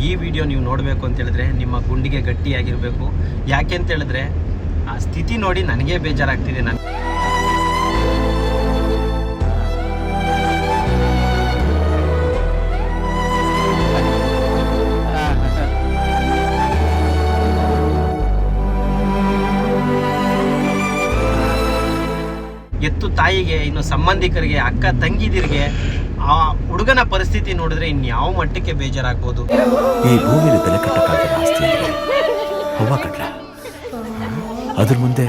ಈ ವಿಡಿಯೋ ನೀವು ನೋಡಬೇಕು ಅಂತ ಹೇಳಿದ್ರೆ ನಿಮ್ಮ ಗುಂಡಿಗೆ ಗಟ್ಟಿಯಾಗಿರಬೇಕು. ಯಾಕೆ ಅಂತ ಹೇಳಿದ್ರೆ ಆ ಸ್ಥಿತಿ ನೋಡಿ ನನಗೆ ಬೇಜಾರಾಗ್ತಿದೆ. ನಾನು ಎತ್ತು ತಾಯಿಗೆ, ಇನ್ನು ಸಂಬಂಧಿಕರಿಗೆ, ಅಕ್ಕ ತಂಗಿದಿರಿಗೆ ಆ ಹುಡುಗನ ಪರಿಸ್ಥಿತಿ ನೋಡಿದ್ರೆ ಇನ್ಯಾವ ಮಟ್ಟಕ್ಕೆ ಬೇಜಾರಾಗ್ಬೋದು. ಈ ಭೂಮಿಲಿ ಬೆಲೆ ಕಟ್ಟಕ್ಕಾಗಿರೋ ಆಸ್ತಿ ಅಂದ್ರೆ ಹವ್ವ ಕಟ್ಲ, ಅದ್ರ ಮುಂದೆ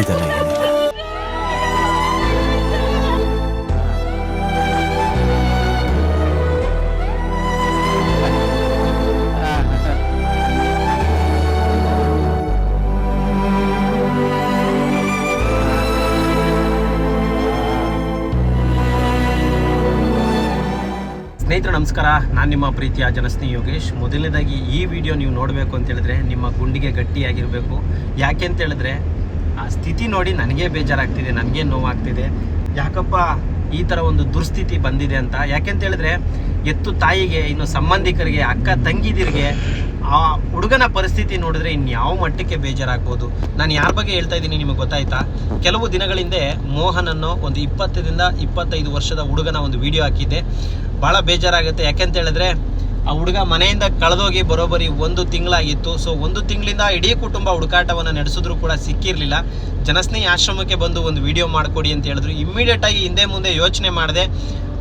ಇದೆಲ್ಲ ಏನಿಲ್ಲ. ಸ್ನೇಹಿತರೆ ನಮಸ್ಕಾರ, ನಾನು ನಿಮ್ಮ ಪ್ರೀತಿಯ ಜನಸ್ನೇಹಿ ಯೋಗೇಶ್. ಮೊದಲನೇದಾಗಿ ಈ ವಿಡಿಯೋ ನೀವು ನೋಡಬೇಕು ಅಂತ ಹೇಳಿದ್ರೆ ನಿಮ್ಮ ಗುಂಡಿಗೆ ಗಟ್ಟಿಯಾಗಿರಬೇಕು. ಯಾಕೆ ಅಂತ ಹೇಳಿದ್ರೆ ಆ ಸ್ಥಿತಿ ನೋಡಿ ನನಗೆ ಬೇಜಾರಾಗ್ತಿದೆ, ನನಗೆ ನೋವಾಗ್ತಿದೆ. ಯಾಕಪ್ಪ ಈ ಥರ ಒಂದು ದುರ್ಸ್ಥಿತಿ ಬಂದಿದೆ ಅಂತ. ಯಾಕೆಂತ ಹೇಳಿದ್ರೆ ಎತ್ತು ತಾಯಿಗೆ, ಇನ್ನು ಸಂಬಂಧಿಕರಿಗೆ, ಅಕ್ಕ ತಂಗಿದಿರಿಗೆ ಆ ಹುಡುಗನ ಪರಿಸ್ಥಿತಿ ನೋಡಿದ್ರೆ ಇನ್ಯಾವ ಮಟ್ಟಕ್ಕೆ ಬೇಜಾರಾಗ್ಬೋದು. ನಾನು ಯಾರ ಬಗ್ಗೆ ಹೇಳ್ತಾ ಇದ್ದೀನಿ ನಿಮಗೆ ಗೊತ್ತಾಯ್ತಾ? ಕೆಲವು ದಿನಗಳ ಹಿಂದೆ ಮೋಹನ್ ಅನ್ನೋ ಒಂದು 20ರಿಂದ 25 ವರ್ಷದ ಹುಡುಗನ ಒಂದು ವಿಡಿಯೋ ಹಾಕಿದ್ದೆ. ಭಾಳ ಬೇಜಾರಾಗುತ್ತೆ. ಯಾಕೆಂತ ಹೇಳಿದ್ರೆ ಆ ಹುಡುಗ ಮನೆಯಿಂದ ಕಳೆದೋಗಿ ಬರೋಬ್ಬರಿ 1 ತಿಂಗಳಾಗಿತ್ತು. ಸೊ 1 ತಿಂಗಳಿಂದ ಇಡೀ ಕುಟುಂಬ ಹುಡುಕಾಟವನ್ನು ನಡೆಸಿದ್ರು ಕೂಡ ಸಿಕ್ಕಿರಲಿಲ್ಲ. ಜನಸ್ನೇಹಿ ಆಶ್ರಮಕ್ಕೆ ಬಂದು ಒಂದು ವಿಡಿಯೋ ಮಾಡಿಕೊಡಿ ಅಂತ ಹೇಳಿದ್ರು. ಇಮ್ಮಿಡಿಯೇಟಾಗಿ ಹಿಂದೆ ಮುಂದೆ ಯೋಚನೆ ಮಾಡದೆ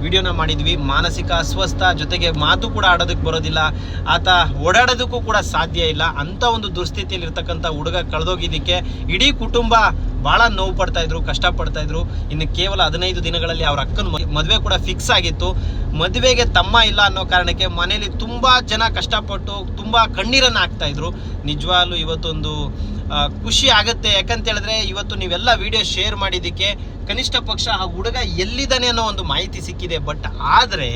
ವಿಡಿಯೋನ ಮಾಡಿದ್ವಿ. ಮಾನಸಿಕ ಅಸ್ವಸ್ಥ, ಜೊತೆಗೆ ಮಾತು ಕೂಡ ಆಡೋದಕ್ಕೆ ಬರೋದಿಲ್ಲ, ಆತ ಓಡಾಡೋದಕ್ಕೂ ಕೂಡ ಸಾಧ್ಯ ಇಲ್ಲ. ಅಂಥ ಒಂದು ದುಸ್ಥಿತಿಯಲ್ಲಿ ಇರ್ತಕ್ಕಂಥ ಹುಡುಗ ಕಳೆದೋಗಿದ್ದಕ್ಕೆ ಇಡೀ ಕುಟುಂಬ ಭಾಳ ನೋವು ಪಡ್ತಾಯಿದ್ರು, ಕಷ್ಟಪಡ್ತಾಯಿದ್ರು. ಇನ್ನು ಕೇವಲ 15 ದಿನಗಳಲ್ಲಿ ಅವ್ರ ಅಕ್ಕನ ಮದುವೆ ಕೂಡ ಫಿಕ್ಸ್ ಆಗಿತ್ತು. ಮದುವೆಗೆ ತಮ್ಮ ಇಲ್ಲ ಅನ್ನೋ ಕಾರಣಕ್ಕೆ ಮನೇಲಿ ತುಂಬ ಜನ ಕಷ್ಟಪಟ್ಟು ತುಂಬ ಕಣ್ಣೀರನ್ನು ಹಾಕ್ತಾಯಿದ್ರು. ನಿಜವಾಗ್ಲೂ ಇವತ್ತೊಂದು ಖುಷಿ ಆಗುತ್ತೆ. ಯಾಕಂತ ಹೇಳಿದ್ರೆ ಇವತ್ತು ನೀವೆಲ್ಲ ವಿಡಿಯೋ ಶೇರ್ ಮಾಡಿದ್ದಕ್ಕೆ ಕನಿಷ್ಠ ಪಕ್ಷ ಆ ಹುಡುಗ ಎಲ್ಲಿದ್ದಾನೆ ಅನ್ನೋ ಒಂದು ಮಾಹಿತಿ ಸಿಕ್ಕಿದೆ. ಬಟ್ ಆದರೆ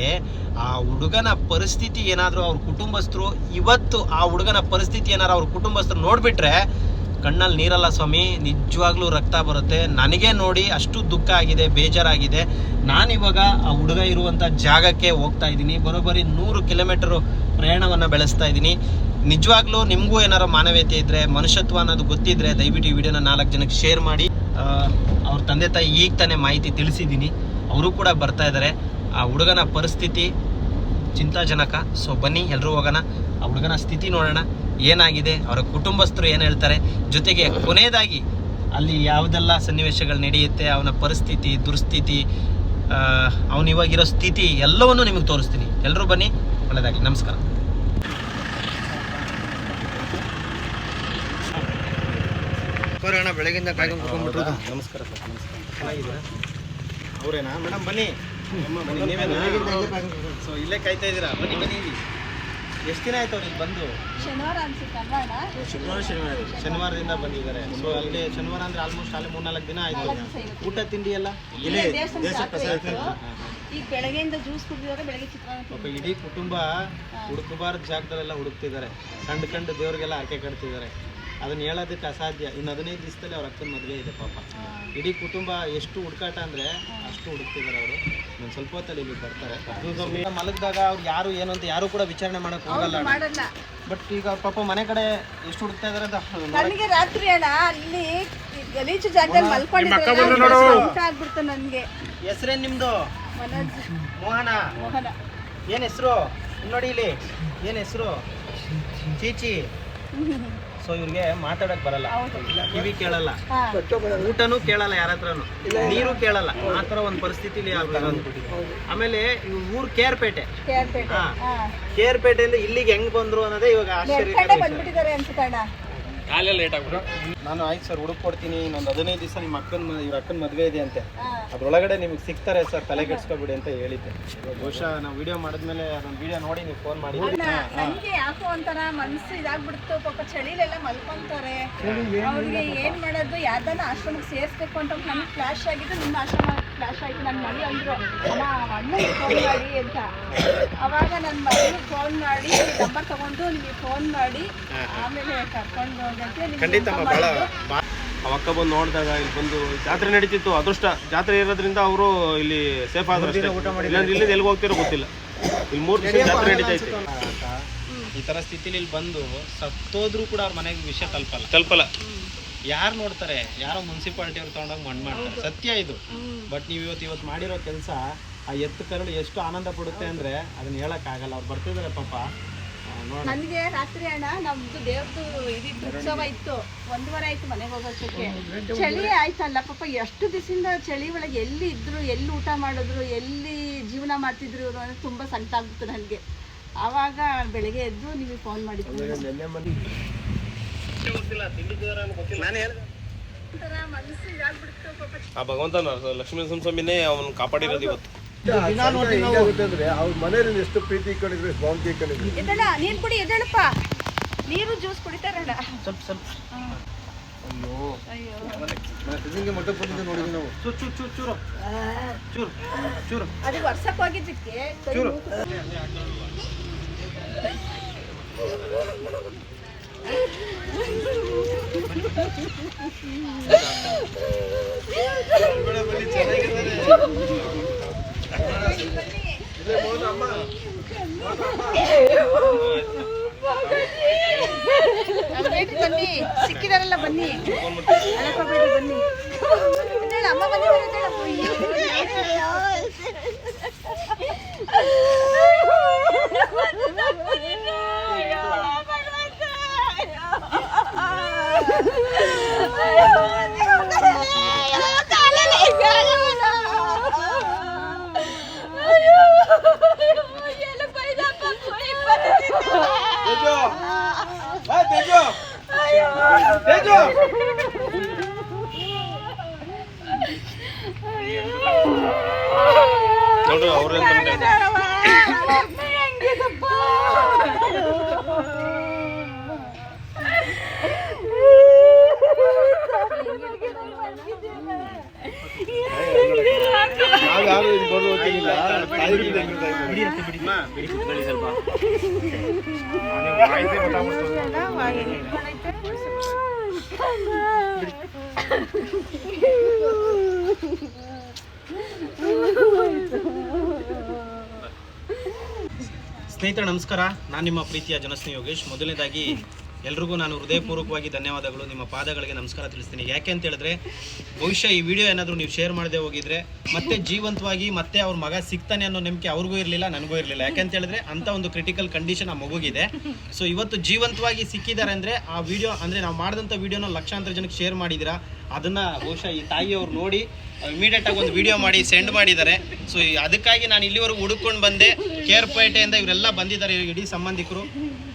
ಆ ಹುಡುಗನ ಪರಿಸ್ಥಿತಿ ಏನಾದರೂ ಅವ್ರ ಕುಟುಂಬಸ್ಥರು ಇವತ್ತು ಆ ಹುಡುಗನ ಪರಿಸ್ಥಿತಿ ಏನಾದ್ರು ಅವ್ರ ಕುಟುಂಬಸ್ಥರು ನೋಡಿಬಿಟ್ರೆ ಕಣ್ಣಲ್ಲಿ ನೀರಲ್ಲ ಸ್ವಾಮಿ, ನಿಜವಾಗ್ಲೂ ರಕ್ತ ಬರುತ್ತೆ. ನನಗೆ ನೋಡಿ ಅಷ್ಟು ದುಃಖ ಆಗಿದೆ, ಬೇಜಾರಾಗಿದೆ. ನಾನಿವಾಗ ಆ ಹುಡುಗ ಇರುವಂಥ ಜಾಗಕ್ಕೆ ಹೋಗ್ತಾ ಇದ್ದೀನಿ. ಬರೋಬ್ಬರಿ 100 ಕಿಲೋಮೀಟರು ಪ್ರಯಾಣವನ್ನು ಬೆಳೆಸ್ತಾ ಇದ್ದೀನಿ. ನಿಜವಾಗ್ಲೂ ನಿಮಗೂ ಏನಾರು ಮಾನವೀಯತೆ ಇದ್ದರೆ, ಮನುಷ್ಯತ್ವ ಅನ್ನೋದು ಗೊತ್ತಿದ್ರೆ ದಯವಿಟ್ಟು ಈ ವಿಡಿಯೋನ 4 ಜನಕ್ಕೆ ಶೇರ್ ಮಾಡಿ. ಅವ್ರ ತಂದೆ ತಾಯಿ ಈಗ ತಾನೇ ಮಾಹಿತಿ ತಿಳಿಸಿದ್ದೀನಿ, ಅವರು ಕೂಡ ಬರ್ತಾ ಇದ್ದಾರೆ. ಆ ಹುಡುಗನ ಪರಿಸ್ಥಿತಿ ಚಿಂತಾಜನಕ. ಸೊ ಬನ್ನಿ ಎಲ್ಲರೂ ಹೋಗೋಣ, ಆ ಹುಡುಗನ ಸ್ಥಿತಿ ನೋಡೋಣ, ಏನಾಗಿದೆ, ಅವರ ಕುಟುಂಬಸ್ಥರು ಏನು ಹೇಳ್ತಾರೆ, ಜೊತೆಗೆ ಕೊನೆಯದಾಗಿ ಅಲ್ಲಿ ಯಾವುದೆಲ್ಲ ಸನ್ನಿವೇಶಗಳು ನಡೆಯುತ್ತೆ, ಅವನ ಪರಿಸ್ಥಿತಿ, ದುರ್ಸ್ಥಿತಿ, ಅವನಿವಾಗಿರೋ ಸ್ಥಿತಿ ಎಲ್ಲವನ್ನೂ ನಿಮಗೆ ತೋರಿಸ್ತೀನಿ. ಎಲ್ಲರೂ ಬನ್ನಿ, ಒಳ್ಳೆಯದಾಗಲಿ. ನಮಸ್ಕಾರ. ಬೆಳಗಿಂದ ಕಾಯ್ಕೊಂಡು ಕುತ್ಕೊಂಡ್ಬಿಟ್ರು. ನಮಸ್ಕಾರ ಸರ್. ನಮಸ್ಕಾರ. ಚೆನ್ನಾಗಿದ್ದೀರಾ? ಅವರೇನಾ ಮೇಡಮ್? ಬನ್ನಿ ಬನ್ನಿ. ನೀವೇನಾ? ಸೊ ಇಲ್ಲೇ ಕಾಯ್ತಾ ಇದ್ದೀರಾ? ಬನ್ನಿ ಬನ್ನಿ. ಎಷ್ಟು ದಿನ ಆಯ್ತು ಅವ್ರಿಗೆ ಬಂದು? ಶನಿವಾರ ಶನಿವಾರದಿಂದ ಬಂದಿದ್ದಾರೆ. ಸೊ ಅಲ್ಲಿ ಶನಿವಾರ ಅಂದ್ರೆ ಆಲ್ಮೋಸ್ಟ್ ಅಲ್ಲಿ 3-4 ದಿನ ಆಯ್ತು. ಊಟ ತಿಂಡಿ ಎಲ್ಲ ಈಗ ಬೆಳಗ್ಗೆಯಿಂದ ಜ್ಯೂಸ್ ಕುಡಿದಿದ್ದಾರೆ, ಬೆಳಗ್ಗೆ ಚಿತ್ರಾನ್ನ. ಇಡೀ ಕುಟುಂಬ ಹುಡುಕಬಾರ್ದು ಜಾಗದಲ್ಲೆಲ್ಲ ಹುಡುಕ್ತಿದ್ದಾರೆ. ಕಂಡು ದೇವ್ರಿಗೆಲ್ಲ ಆರ್ಕೆ ಕಟ್ತಿದ್ದಾರೆ. ಅದನ್ನ ಹೇಳೋದಕ್ಕೆ ಅಸಾಧ್ಯ. ಇನ್ನು 15 ದಿವಸದಲ್ಲಿ ಅವ್ರ ಅಕ್ಕನ ಮದುವೆ ಇದೆ ಪಾಪ. ಇಡೀ ಕುಟುಂಬ ಎಷ್ಟು ಹುಡುಕಾಟ ಅಂದರೆ ಅಷ್ಟು ಹುಡುಕ್ತಿದ್ದಾರೆ ಅವರು. ನಾನು ಸ್ವಲ್ಪ ಹೊತ್ತಲ್ಲಿ ಇಲ್ಲಿ ಬರ್ತಾರೆ. ಮಲಗಿದಾಗ ಅವ್ರು ಯಾರು ಏನು ಅಂತ ಯಾರು ಕೂಡ ವಿಚಾರಣೆ ಮಾಡೋಕೆ ಹೋಗಲ್ಲ. ಬಟ್ ಈಗ ಅವ್ರ ಪಾಪ ಮನೆ ಕಡೆ ಎಷ್ಟು ಹುಡುಕ್ತಾ ಇದಾರೆ ಅಂತ ನನಗೆ ರಾತ್ರಿ ಅಣ್ಣ ಅಲ್ಲಿ ಗಲೀಜು ಜಾಗದಲ್ಲಿ ಮಲ್ಕೊಂಡಿದ್ದೆ ಆಗ್ಬಿಡ್ತು ನನಗೆ. ಹೆಸರೇನು ನಿಮ್ಮದು? ಮನೋಜ್. ಮೋಹನ. ಏನು ಹೆಸರು? ನೋಡಿ ಇಲ್ಲಿ ಏನು ಹೆಸರು? ಚೀಚಿ. ಸೊ ಇವ್ರಿಗೆ ಮಾತಾಡಕ್ ಬರಲ್ಲ, ಕಿವಿ ಕೇಳಲ್ಲ, ಊಟನೂ ಕೇಳಲ್ಲ, ಯಾರ ಹತ್ರನು ನೀರು ಕೇಳಲ್ಲ. ಆ ಥರ ಒಂದು ಪರಿಸ್ಥಿತಿಲಿ ಆಮೇಲೆ ಊರು ಕೇರ್ಪೇಟೆ. ಕೇರ್ಪೇಟೆಯಿಂದ ಇಲ್ಲಿಗೆ ಹೆಂಗ್ ಬಂದ್ರು ಅನ್ನೋದೇ ಇವಾಗ ಆಶ್ಚರ್ಯ. ಬಂದ್ಬಿಟ್ಟಿದ್ದಾರೆ ಅನ್ಸುತ್ತಣ್ಣ. ಲೇಟ್ ಆಗ್ಬಿಟ್ಟು ನಾನು ಆಯ್ತು ಸರ್ ಹುಡುಕ್ ಕೊಡ್ತೀನಿ, ಇನ್ನೊಂದು 15 ದಿವಸ ನಿಮ್ಮ ಇವ್ರ ಅಕ್ಕನ ಮದುವೆ ಇದೆ ಅಂತೆ, ಅದ್ರೊಳಗಡೆ ನಿಮ್ಗೆ ಸಿಗ್ತಾರೆ ಸರ್, ತಲೆ ಕೆಡ್ಸ್ಕೊಬಿಡಿ ಅಂತ ಹೇಳಿದ್ದೆ. ಬಹುಶಃ ನಾವು ವಿಡಿಯೋ ಮಾಡಿದ್ಮೇಲೆ ಅದೊಂದು ವಿಡಿಯೋ ನೋಡಿ ನೀವು ಫೋನ್ ಮಾಡಿ. ನನಗೆ ಯಾಕೋ ಒಂಥರ ಮನಸ್ಸು ಇದಾಗ್ಬಿಡ್ತು. ಪಾಪ ಚಳಿಲೆಲ್ಲ ಮಲ್ಕೊಂತಾರೆ. ಅವ್ರಿಗೆ ಏನ್ ಮಾಡೋದು, ಯಾವ್ದಾನ ಆಶ್ರಮಕ್ಕೆ ಸೇರಿಸ್ಬೇಕು ಅಂತ ನನಗೆ ಫ್ಲಾಶ್ ಆಗಿದ್ದು. ನಿಮ್ಮ ಆಶ್ರಮ ಫ್ಲಾಶ್ ಆಯ್ತು. ನನ್ನ ಮನೆ ಅಂದ್ರು ಅಣ್ಣನಿಗೆ ಫೋನ್ ಮಾಡಿ ಅಂತ. ಅವಾಗ ನನ್ನ ಮಗನಿಗೆ ಫೋನ್ ಮಾಡಿ ನಂಬರ್ ತಗೊಂಡು ನಿಮಗೆ ಫೋನ್ ಮಾಡಿ ಆಮೇಲೆ ಕರ್ಕೊಂಡು ಹೋಗಕ್ಕೆ ಖಂಡಿತ ಭಾಳ ಅವಕ್ಕ ಬಂದು ನೋಡಿದಾಗ ಇಲ್ಲಿ ಬಂದು ಜಾತ್ರೆ ನಡೀತಿತ್ತು. ಅದೃಷ್ಟ ಜಾತ್ರೆ ಇರೋದ್ರಿಂದ ಅವರು ಇಲ್ಲಿ ಸೇಫ್ ಆದ್ರೆ, ಇಲ್ಲಿಂದ ಎಲ್ಲಿಗೆ ಹೋಗ್ತಿರೋ ಗೊತ್ತಿಲ್ಲ. ಇಲ್ಲಿ 3 ದಿವಸ ಜಾತ್ರೆ ನಡೀತೈತೆ. ಈ ಥರ ಸ್ಥಿತಿಲಿ ಇಲ್ಲಿ ಬಂದು ಸತ್ತೋದ್ರೂ ಕೂಡ ಅವ್ರ ಮನೆಗೆ ವಿಷಯ ತಲುಪಲ್ಲ. ಯಾರು ನೋಡ್ತಾರೆ? ಯಾರೋ ಮುನ್ಸಿಪಾಲ್ಟಿ ಅವ್ರು ತೊಗೊಂಡೋಗಿ ಮಣ್ಣು ಮಾಡ್ತಾರೆ. ಸತ್ಯ ಇದು. ಬಟ್ ನೀವು ಇವತ್ತು ಮಾಡಿರೋ ಕೆಲಸ ಆ ಎತ್ತು ಕರಳು ಎಷ್ಟು ಆನಂದ ಪಡುತ್ತೆ ಅಂದರೆ ಅದನ್ನ ಹೇಳೋಕ್ಕಾಗಲ್ಲ. ಅವ್ರು ಬರ್ತಿದ್ದಾರೆ ಪಾಪ. ನನಗೆ ರಾತ್ರಿ ಅಣ್ಣ ನಮ್ದು ದೇವ್ರದ್ದು ಇದಿತ್ತು ಉತ್ಸವ ಇತ್ತು, 1 ವಾರ ಆಯ್ತು ಮನೆಗೆ ಹೋಗೋಷ್ಟಕ್ಕೆ. ಚಳಿ ಆಯ್ತಲ್ಲ ಪಾಪ, ಎಷ್ಟು ದಿವಸದಿಂದ ಚಳಿ ಒಳಗೆ ಎಲ್ಲಿ ಇದ್ರು, ಎಲ್ಲಿ ಊಟ ಮಾಡಿದ್ರು, ಎಲ್ಲಿ ಜೀವನ ಮಾಡ್ತಿದ್ರು ಇವರು ಅಂದರೆ ತುಂಬ ಸಂಕಟ ಆಗ್ಬಿಟ್ಟು ನನಗೆ. ಆವಾಗ ಬೆಳಗ್ಗೆ ಎದ್ದು ನಿಮಗೆ ಫೋನ್ ಮಾಡಿದ್ವಿ. ಆ ಭಗವಂತನ ಲಕ್ಷ್ಮೀ ಸ್ವಾಮಿನೇ ಅವನು ಕಾಪಾಡಿರೋದು ಇವತ್ತು. ಅವ್ರ ಮನೆಯಲ್ಲಿ ಎಷ್ಟು ಪ್ರೀತಿ ಇಟ್ಕೊಂಡಿದ್ರು, ಎಷ್ಟು ಬಾಂಕಿ ಇಟ್ಕೊಂಡಿದ್ರು. ಎದ್ದಳ, ನೀರು ಕುಡಿ, ಎದ್ದಳಪ್ಪ. ನೀರು ಜ್ಯೂಸ್ ಕುಡಿತಾರಣ್ಣ. ಸ್ವಲ್ಪ ಅಯ್ಯೋ ಮಠಕ್ಕೆ ಬಂದಿದ್ದೆ ನೋಡಿದ್ವಿ ನಾವು. ಚೂರು ಅದು ವರ್ಷಕ್ಕೆ ಹೋಗಿದ್ದಕ್ಕೆ ಚೂರು. ಬನ್ನಿ, ಸಿಕ್ಕಿದಾರಲ್ಲ ಬನ್ನಿ, ಅಳಕೋಬೇಡಿ ಬನ್ನಿ. ಅಮ್ಮ ನೋಡ್ರಿ ಅವ್ರೆಲ್ಲ ಯಾರು ಇಲ್ಲಿ ಬರೋ ಹೋಗ್ತಿಲ್ಲ. ಬಿಡಿ ಕುತ್ಕೊಳ್ಳಿ ಸ್ವಲ್ಪ. ಸ್ನೇಹಿತರೆ ನಮಸ್ಕಾರ, ನಾನು ನಿಮ್ಮ ಪ್ರೀತಿಯ ಜನಸ್ನೇಹಿ ಯೋಗೇಶ್. ಮೊದಲನೇದಾಗಿ ಎಲ್ರಿಗೂ ನಾನು ಹೃದಯಪೂರ್ವಕವಾಗಿ ಧನ್ಯವಾದಗಳು, ನಿಮ್ಮ ಪಾದಗಳಿಗೆ ನಮಸ್ಕಾರ ತಿಳಿಸ್ತೀನಿ. ಯಾಕೆ ಅಂತ ಹೇಳಿದ್ರೆ, ಬಹುಶಃ ಈ ವಿಡಿಯೋ ಏನಾದರೂ ನೀವು ಶೇರ್ ಮಾಡದೆ ಹೋಗಿದ್ರೆ ಮತ್ತೆ ಜೀವಂತವಾಗಿ ಮತ್ತೆ ಅವ್ರ ಮಗ ಸಿಗ್ತಾನೆ ಅನ್ನೋ ನಂಬಿಕೆ ಅವ್ರಿಗೂ ಇರಲಿಲ್ಲ, ನನಗೂ ಇರಲಿಲ್ಲ. ಯಾಕೆ ಅಂತ ಹೇಳಿದ್ರೆ ಅಂಥ ಒಂದು ಕ್ರಿಟಿಕಲ್ ಕಂಡೀಷನ್ ಆ ಮಗುಗಿದೆ. ಸೊ ಇವತ್ತು ಜೀವಂತವಾಗಿ ಸಿಕ್ಕಿದ್ದಾರೆ ಅಂದರೆ ಆ ವಿಡಿಯೋ ಅಂದರೆ ನಾವು ಮಾಡಿದಂಥ ವಿಡಿಯೋನ ಲಕ್ಷಾಂತರ ಜನಕ್ಕೆ ಶೇರ್ ಮಾಡಿದ್ದೀರಾ. ಅದನ್ನು ಬಹುಶಃ ಈ ತಾಯಿಯವ್ರು ನೋಡಿ ಇಮಿಡಿಯೇಟಾಗಿ ಒಂದು ವಿಡಿಯೋ ಮಾಡಿ ಸೆಂಡ್ ಮಾಡಿದ್ದಾರೆ. ಸೊ ಅದಕ್ಕಾಗಿ ನಾನು ಇಲ್ಲಿವರೆಗೂ ಹುಡುಕೊಂಡು ಬಂದೆ. ಕೇರ್ಪೇಟೆಯಿಂದ ಇವರೆಲ್ಲ ಬಂದಿದ್ದಾರೆ, ಇಡೀ ಸಂಬಂಧಿಕರು.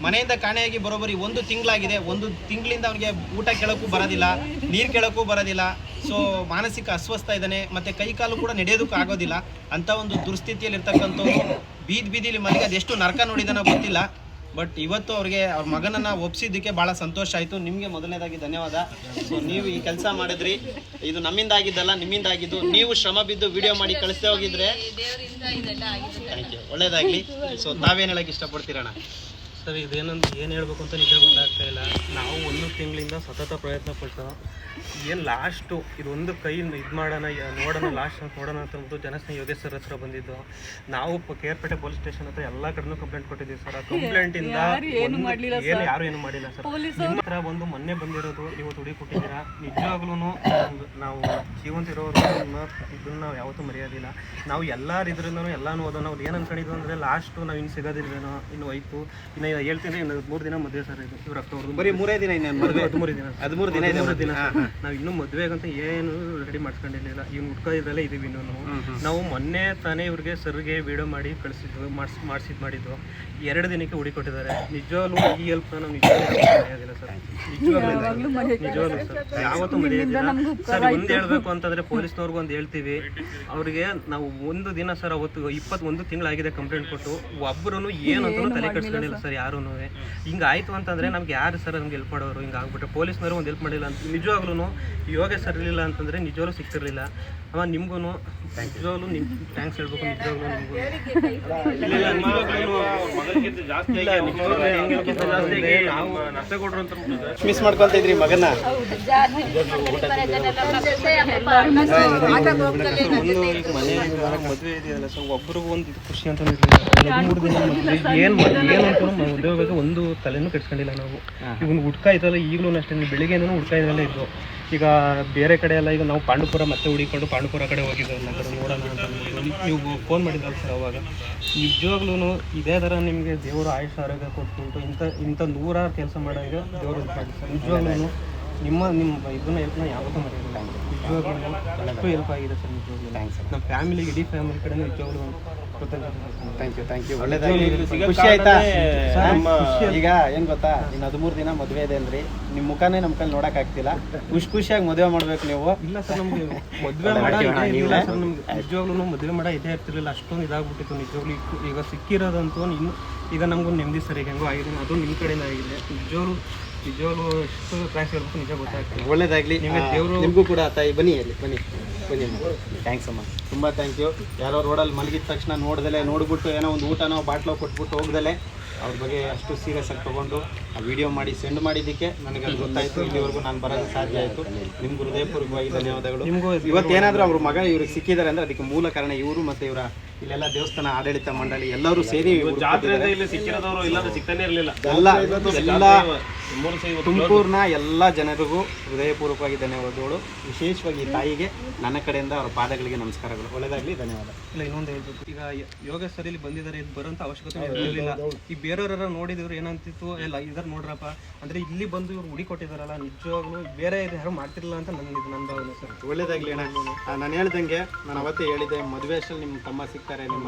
ಮನೆಯಿಂದ ಕಾಣೆಯಾಗಿ ಬರೋಬ್ಬರಿ 1 ತಿಂಗಳಾಗಿದೆ. 1 ತಿಂಗಳಿಂದ ಅವನಿಗೆ ಊಟ ಕೇಳೋಕ್ಕೂ ಬರೋದಿಲ್ಲ, ನೀರು ಕೇಳೋಕ್ಕೂ ಬರೋದಿಲ್ಲ. ಸೊ ಮಾನಸಿಕ ಅಸ್ವಸ್ಥ ಇದ್ದಾನೆ, ಮತ್ತು ಕೈ ಕಾಲು ಕೂಡ ನಡೆಯೋದಕ್ಕೂ ಆಗೋದಿಲ್ಲ. ಅಂಥ ಒಂದು ದುಸ್ಥಿತಿಯಲ್ಲಿ ಇರ್ತಕ್ಕಂಥವ್ರು ಬೀದಿಲಿ ಮನೆಗೆ ಅದೆಷ್ಟು ನರಕ ನೋಡಿದಾನೋ ಗೊತ್ತಿಲ್ಲ. ಬಟ್ ಇವತ್ತು ಅವ್ರಿಗೆ ಅವ್ರ ಮಗನನ್ನು ಒಪ್ಪಿಸಿದ್ದಕ್ಕೆ ಭಾಳ ಸಂತೋಷ ಆಯಿತು. ನಿಮಗೆ ಮೊದಲನೇದಾಗಿ ಧನ್ಯವಾದ. ಸೊ ನೀವು ಈ ಕೆಲಸ ಮಾಡಿದ್ರಿ, ಇದು ನಮ್ಮಿಂದ ಆಗಿದ್ದಲ್ಲ, ನಿಮ್ಮಿಂದ ಆಗಿದ್ದು. ನೀವು ಶ್ರಮ ಬಿದ್ದು ವಿಡಿಯೋ ಮಾಡಿ ಕಳಿಸ್ತೇ ಹೋಗಿದ್ರೆ ಥ್ಯಾಂಕ್ ಯು, ಒಳ್ಳೇದಾಗಲಿ. ಸೊ ತಾವೇನು ಹೇಳೋಕ್ಕೆ ಇಷ್ಟಪಡ್ತೀರಣ್ಣ? ಸರ್, ಇದೇನಂತ ಏನು ಹೇಳ್ಬೇಕು ಅಂತ ನಿಜ ಗೊತ್ತಾಗ್ತಾ ಇಲ್ಲ. ನಾವು 1 ತಿಂಗಳಿಂದ ಸತತ ಪ್ರಯತ್ನ ಪಟ್ಟು ಏನು ಲಾಸ್ಟು ಇದೊಂದು ಕೈಯಿಂದ ಇದು ಮಾಡೋಣ, ನೋಡೋಣ ಲಾಸ್ಟ್ ಅಂತ ನೋಡೋಣ ಅಂತ ಅಂದ್ಬಿಟ್ಟು ಜನಸ್ನೇಹಿ ಯೋಗೇಶ್ ಸರ್ ಹತ್ರ ಬಂದಿದ್ದು. ನಾವು ಕೇರ್ಪೇಟೆ ಪೊಲೀಸ್ ಸ್ಟೇಷನ್ ಹತ್ರ ಎಲ್ಲ ಕಡೆನೂ ಕಂಪ್ಲೇಂಟ್ ಕೊಟ್ಟಿದ್ದೀವಿ ಸರ್. ಆ ಕಂಪ್ಲೇಂಟಿಂದ ಯಾರು ಏನು ಮಾಡಿಲ್ಲ ಸರ್. ನಿಮ್ಮ ಹತ್ರ ಒಂದು ಮೊನ್ನೆ ಬಂದಿರೋದು ಇವತ್ತು ಹುಡುಗಿ ಕೊಟ್ಟಿದ್ದೀರಾ. ನಿಜವಾಗ್ಲೂ ನಾವು ಜೀವಂತ ಇರೋರು ಇದನ್ನು ನಾವು ಯಾವತ್ತೂ ಮರೆಯೋದಿಲ್ಲ. ನಾವು ಎಲ್ಲರಿದ್ರೂ ಎಲ್ಲನೂ ಓದೋ ನಾವು ಏನು ಅನ್ಕೊಂಡಿದ್ವು ಅಂದರೆ ಲಾಸ್ಟು ನಾವು ಇನ್ನು ಸಿಗೋದಿಲ್ವೇನೋ, ಇನ್ನು ಹೋಯ್ತು. ಇನ್ನು ಹೇಳ್ತೀನಿ, ಇನ್ನು 3 ದಿನ ಮದುವೆ ಸರ್. ಇದು ಇವ್ರ ಅಕ್ಕವ್ರದ್ದು ಬರೀ 3 ದಿನ, ಇನ್ನು ಮದುವೆ 13 ದಿನ. ನಾವು ಇನ್ನೂ ಮದುವೆಗಂತ ಏನು ರೆಡಿ ಮಾಡ್ಕೊಂಡಿರಲಿಲ್ಲ. ಇವ್ನು ಹುಡ್ಕೋದ್ರಲ್ಲೇ ಇದೀವಿ. ನಾವು ಮೊನ್ನೆ ತಾನೇ ಇವ್ರಿಗೆ ಸರ್ಗೆ ವಿಡಿಯೋ ಮಾಡಿ ಕಳಿಸಿದ್ವು, ಮಾಡಿದ್ದು 2 ದಿನಕ್ಕೆ ಹುಡಿ ಕೊಟ್ಟಿದ್ದಾರೆ. ನಿಜವಾಗ್ಲೂ ಈ ಹೆಲ್ಪ್ ನಾವು ನಿಜವಾಗ್ಲೂ ಮರೆಯೋದಿಲ್ಲ ಸರ್. ನಿಜವಾಗ್ಲೂ ಸರ್ ಯಾವತ್ತೂ ಮರೆಯೋದಿಲ್ಲ ಸರ್. ಒಂದು ಹೇಳ್ಬೇಕು ಅಂತಂದ್ರೆ ಪೊಲೀಸ್ನವ್ರಿಗೂ ಒಂದು ಹೇಳ್ತೀವಿ, ಅವ್ರಿಗೆ ನಾವು 1 ದಿನ ಸರ್ ಅವತ್ತು 21 ತಿಂಗಳಾಗಿದೆ ಕಂಪ್ಲೇಂಟ್ ಕೊಟ್ಟು, ಒಬ್ಬರು ಏನು ಅಂತ ತಲೆ ಕೆಡಿಸ್ಕೊಂಡಿಲ್ಲ ಸರ್ ಯಾರೂ. ಹಿಂಗೆ ಆಯಿತು ಅಂತಂದರೆ ನಮ್ಗೆ ಯಾರು ಸರ್ ನಮ್ಗೆ ಹೆಲ್ಪ್ ಮಾಡೋರು? ಹಿಂಗೆ ಆಗ್ಬಿಟ್ರೆ ಪೊಲೀಸ್ನವರು ಒಂದು ಹೆಲ್ಪ್ ಮಾಡಿಲ್ಲ ಅಂತ ನಿಜವಾಗ್ಲೂ ಯೋಗೇಶ್ ಸರ್ ಇರಲಿಲ್ಲ ಅಂತಂದರೆ ನಿಜವಾಗ್ಲೂ ಸಿಗ್ತಿರ್ಲಿಲ್ಲ. ಅಮ್ಮ ನಿಮ್ಗೂ ನಿಜವಾಗ್ಲೂ ನಿಮ್ಗೆ ಥ್ಯಾಂಕ್ಸ್ ಹೇಳ್ಬೇಕು. ನಿಜವಾಗ್ಲೂ ನಿಮ್ಗೂ ಮಿಸ್ ಮಾಡ್ಕೊಂತ ಇದ್ರಿ ಮಗನ. ಮದುವೆ ಇದೆಯಲ್ಲ ಸರ್, ಒಬ್ರಿಗೂ ಒಂದು ಇದು ಖುಷಿ ಅಂತ ಏನು ಅಂತ ಮದುವೆ ಹೋಗ್ಬೇಕು ಒಂದು ತಲೆನೂ ಕೆಡ್ಸ್ಕೊಂಡಿಲ್ಲ ನಾವು. ಈಗ ಒಂದು ಹುಡ್ಕ ಇದ್ದಲ್ಲ ಈಗಲೂ ಅಷ್ಟೇ, ಬೆಳಿಗ್ಗೆನೂ ಹುಡ್ಕ ಇದೆಲ್ಲ ಇದ್ದು. ಈಗ ಬೇರೆ ಕಡೆ ಎಲ್ಲ ಈಗ ನಾವು ಪಾಂಡುಪುರ ಮತ್ತೆ ಹುಡಿಕೊಂಡು ಪಾಂಡುಪುರ ಕಡೆ ಹೋಗಿದ್ದಲ್ಲ ಕಡೆ ನೋಡೋಣ ಅಂತ ನೀವು ಫೋನ್ ಮಾಡಿದ್ರಲ್ಲ ಸರ್. ಅವಾಗ ನಿಜವಾಗ್ಲೂ ಇದೇ ಥರ ನಿಮಗೆ ದೇವರು ಆಯುಷ್ ಆರೋಗ್ಯ ಕೊಟ್ಬಿಟ್ಟು ಇಂಥ ನೂರಾರು ಕೆಲಸ ಮಾಡೋಈಗ ದೇವರು ಮಾಡಿ ಸರ್. ನಿಜವಾಗ್ಲೂ ನಿಮ್ಮ ಇದನ್ನ ಹೆಲ್ಪ್ನ ಯಾವತ್ತೂ ಮರೆಯೋದಿಲ್ಲ. ನಿಜವಾಗ್ಲೂ ಅಷ್ಟು ಹೆಲ್ಪ್ ಆಗಿದೆ ಸರ್. ನಿಜವಾಗ್ಲೂ ಥ್ಯಾಂಕ್ಸ್. ನಮ್ಮ ಫ್ಯಾಮಿಲಿಗೆ ಇಡೀ ಫ್ಯಾಮಿಲಿ ಕಡೆ ನಿಜವಾಗ್ಲೂ ಥ್ಯಾಂಕ್ ಯು. ಒಳ್ಳೆದಾಗಿ. ಖುಷಿ ಆಯ್ತಾ? ಈಗ ಏನು ಗೊತ್ತಾ, ಇನ್ನು 13 ದಿನ ಮದುವೆ ಇದೆ ಅಂದ್ರಿ, ನಿಮ್ಮ ಮುಖನೇ ನಮ್ಮ ಕೈಲಿ ನೋಡಕ್ ಆಗ್ತಿಲ್ಲ. ಖುಷಿಯಾಗಿ ಮದುವೆ ಮಾಡ್ಬೇಕು ನೀವು. ಇಲ್ಲ ಸರ್, ನಮಗೆ ಮದುವೆ ಮಾಡ ಸರ್, ನಮ್ಗೆ ನಿಜವಾಗ್ಲೂ ಮದುವೆ ಮಾಡ ಇದೇ ಇರ್ತಿರ್ಲಿಲ್ಲ. ಅಷ್ಟೊಂದು ಇದಾಗ್ಬಿಟ್ಟಿತ್ತು ನಿಜವಾಗ್ಲೂ. ಈಗ ಸಿಕ್ಕಿರೋದಂತೂ ಇನ್ನು ಈಗ ನಮಗೂ ನೆಮ್ಮದಿ ಸರ್. ಈಗ ಹೆಂಗೋ ಆಗಿದೆ, ಅದು ನಿಮ್ಮ ಕಡೆಯಿಂದ ಆಗಿದೆ. ನಿಜವಾಗ್ಲೂ ಎಷ್ಟು ಥ್ಯಾಂಕ್ಸ್ ಹೇಳ್ಬೇಕು, ನಿಜ ಗೊತ್ತಾಗ್ತದೆ. ಒಳ್ಳೇದಾಗ್ಲಿ. ದೇವರು ನಿಮಗೂ ಕೂಡ ತಾಯಿ ಬನ್ನಿ ಬನ್ನಿ ಥ್ಯಾಂಕ್ಸ್ ಅಮ್ಮ, ತುಂಬ ಥ್ಯಾಂಕ್ ಯು. ಯಾರೋ ರೋಡಲ್ಲಿ ಮಲಗಿದ ತಕ್ಷಣ ನೋಡ್ದಲೆ ನೋಡ್ಬಿಟ್ಟು ಏನೋ ಒಂದು ಊಟನೋ ಬಾಟ್ಲೋ ಕೊಟ್ಬಿಟ್ಟು ಹೋಗ್ದಲೆ ಅವ್ರ ಬಗ್ಗೆ ಅಷ್ಟು ಸೀರಿಯಸ್ ಆಗಿ ತೊಗೊಂಡು ಆ ವಿಡಿಯೋ ಮಾಡಿ ಸೆಂಡ್ ಮಾಡಿದ್ದಕ್ಕೆ ನನಗೆ ಅದು ಗೊತ್ತಾಯಿತು. ಇಲ್ಲಿವರೆಗೂ ನಾನು ಬರೋದು ಸಾಧ್ಯ ಆಯಿತು. ನಿಮ್ಗೆ ಹೃದಯಪೂರ್ವಕವಾಗಿ ಧನ್ಯವಾದಗಳು. ಇವತ್ತೇನಾದರೂ ಅವ್ರ ಮಗ ಇವ್ರಿಗೆ ಸಿಕ್ಕಿದ್ದಾರೆ ಅಂದರೆ ಅದಕ್ಕೆ ಮೂಲ ಕಾರಣ ಇವರು ಮತ್ತು ಇವರ ಇಲ್ಲೆಲ್ಲ ದೇವಸ್ಥಾನ ಆಡಳಿತ ಮಂಡಳಿ ಎಲ್ಲರೂ ಸೇರಿ ಇಲ್ಲಿ ಸಿಕ್ಕಿರೋದವರು ಇಲ್ಲಾಂದ್ರೆ ಸಿಗ್ತಾನೆ ಇರಲಿಲ್ಲ. ಎಲ್ಲ ತುಮಕೂರಿನ ಎಲ್ಲ ಜನರಿಗೂ ಹೃದಯಪೂರ್ವಕವಾಗಿ ಧನ್ಯವಾದಗಳು. ವಿಶೇಷವಾಗಿ ತಾಯಿಗೆ ನನ್ನ ಕಡೆಯಿಂದ ಅವರ ಪಾದಗಳಿಗೆ ನಮಸ್ಕಾರಗಳು. ಒಳ್ಳೆಯದಾಗಲಿ, ಧನ್ಯವಾದ. ಇಲ್ಲ, ಇನ್ನೊಂದು ಹೇಳ್ಬೇಕು. ಈಗ ಯೋಗೇಶ್ ಸರ್ ಇಲ್ಲಿ ಬಂದಿದ್ದಾರೆ, ಇದು ಬರೋಂಥ ಅವಶ್ಯಕತೆ ಇರಲಿಲ್ಲ. ಈ ಬೇರೆಯವರ ನೋಡಿದ್ರು ಏನಂತಿತ್ತು, ಎಲ್ಲ ಇದಾರೆ ನೋಡ್ರಪ್ಪ ಅಂದರೆ ಇಲ್ಲಿ ಬಂದು ಇವ್ರು ಹುಡಿ ಕೊಟ್ಟಿದ್ದಾರಲ್ಲ, ನಿಜವಾಗ್ಲೂ ಬೇರೆ ಯಾರು ಮಾಡ್ತಿರಲಿಲ್ಲ ಅಂತ ನನ್ನ ಭಾವನೆ ಸರ್. ಒಳ್ಳೇದಾಗ್ಲಿ ಅಣ್ಣ. ನಾನು ಹೇಳ್ದಂಗೆ, ನಾನು ಅವತ್ತೇ ಹೇಳಿದ್ದೆ, ಮದುವೆ ಅಷ್ಟಲ್ಲಿ ನಿಮ್ಮ ತಮ್ಮ ಸಿಗ್ತಾರೆ, ನಿಮ್ಮ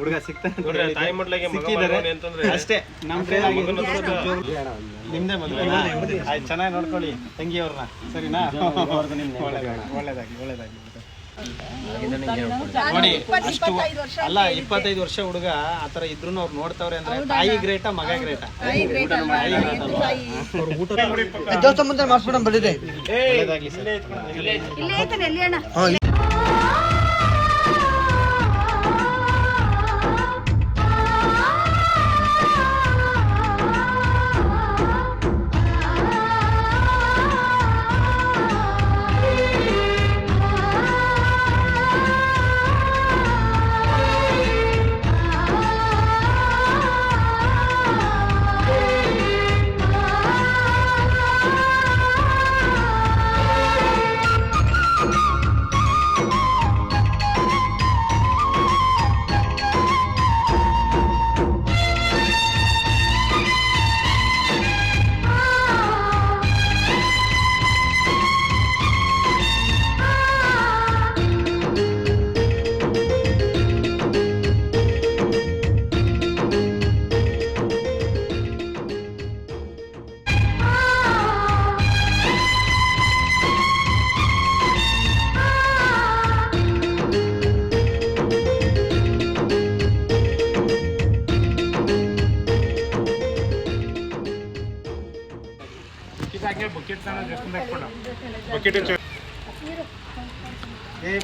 ಹುಡುಗ ಸಿಗ್ತಾರೆ, ತಾಯಿ ಮಡ್ಲಿಗೆ ಸಿಕ್ಕಿದ್ದಾರೆ ಅಷ್ಟೇ. ನಮ್ಮ ನಿಮ್ದೇ ಮದುವೆ ಆಯ್ತು, ಚೆನ್ನಾಗಿ ನೋಡ್ಕೊಳ್ಳಿ ತಂಗಿಯವ್ರನ್ನ, ಸರಿನಾ? ಒಳ್ಳೇದಾಗಿ ನೋಡಿ. ಅಷ್ಟು ಅಲ್ಲ, 25 ವರ್ಷ ಹುಡುಗ ಆ ಥರ ಇದ್ರು ಅವ್ರು ನೋಡ್ತಾವ್ರೆ ಅಂದ್ರೆ ತಾಯಿ ಗ್ರೇಟಾ ಮಗ ಗ್ರೇಟಾ? ಒಳ್ಳೇದಾಗ್ಲಿ ಸರ್.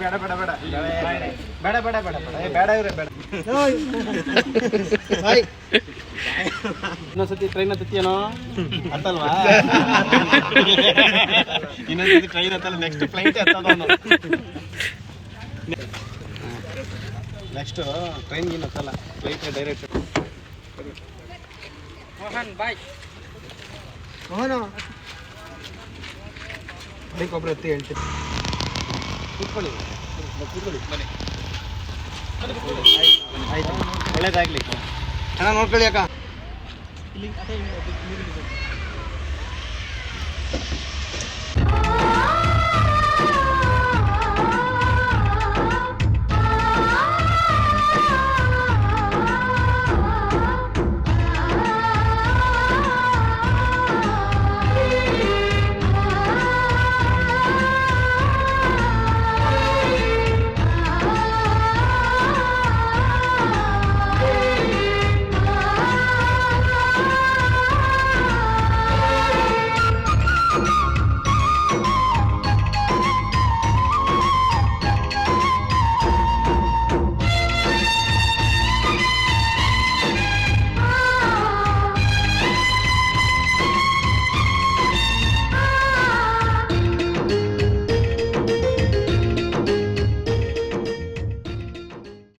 ಬೇಡ ಬೇಡ ಬೇಡ ಬೇಡ ಬೇಡ ಬೇಡ ಬೇಡ ಇವ್ರೆ ಬೇಡ. ಇನ್ನೊಂದ್ಸತಿ ಟ್ರೈನ್ ಹತ್ತಿಯೇನೋ ಹತ್ತಲ್ವಾ? ಇನ್ನೊಂದ್ಸತಿ ಟ್ರೈನ್ ಹತ್ತಲ್ಲ, ನೆಕ್ಸ್ಟ್ ಫ್ಲೈಟ್ ಹತ್ತದವನು. ನೆಕ್ಸ್ಟ್ ಟ್ರೈನ್ಗಿನ ಹತ್ತಲ್ಲ, flight direct. Mohan boy. Mohan bike ಒಬ್ಬರು ಎತ್ತಿ ಹೇಳ್ತೀನಿ. ಕೂತ್ಕೊಳ್ಳಿ ಬನ್ನಿ. ಆಯ್ತು, ಒಳ್ಳೇದಾಗ್ಲಿ. ಚೆನ್ನಾಗಿ ನೋಡ್ಕೊಳ್ಳಿ ಅಕ್ಕ. ಇಲ್ಲಿ